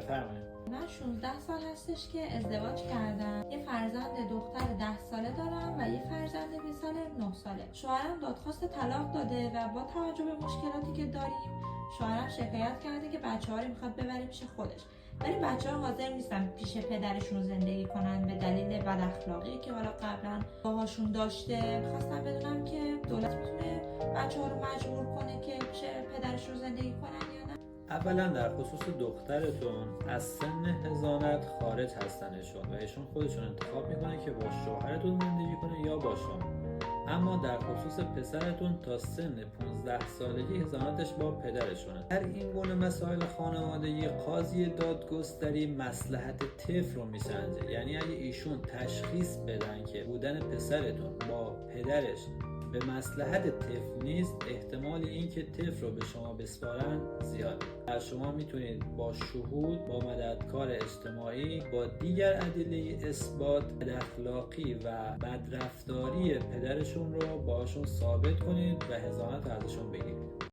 بفرمایید. من 16 سال هستش که ازدواج کردم. یه فرزند دختر 10 ساله دارم و یه فرزند 20 ساله 9 ساله. شوهرم دادخواست طلاق داده و با توجه به مشکلاتی که داریم شوهرم شکایت کرده که بچه‌ها رو میخواد ببره پیش خودش. ولی بچه‌ها حاضر نیستن پیش پدرشون زندگی کنن به دلیل بد اخلاقی که حالا قبلا باهاشون داشته. خواستم بدونم که دولت میتونه بچه‌ها رو مجبور کنه که پیش پدرشون زندگی کنن یا نه؟ اولا در خصوص دخترتون از سن حضانت خارج هستن ایشون و ایشون خودشون انتخاب میکنه که با شوهرتون زندگی کنه یا با شما. اما در خصوص پسرتون تا سن 15 سالگی حضانتش با پدرشونه. در این گونه مسائل خانوادگی قاضی دادگستری مصلحت طفل رو میسنجه. یعنی اگه ایشون تشخیص بدن که بودن پسرتون با پدرش به مصلحت طفل نیست، احتمال این که طفل رو به شما بسپارن زیاده. شما میتونید با شهود، با مددکار اجتماعی، با دیگر ادله اثبات بد اخلاقی و بدرفتاری پدرشون رو باشون ثابت کنید و حضانت ازشون بگیرید.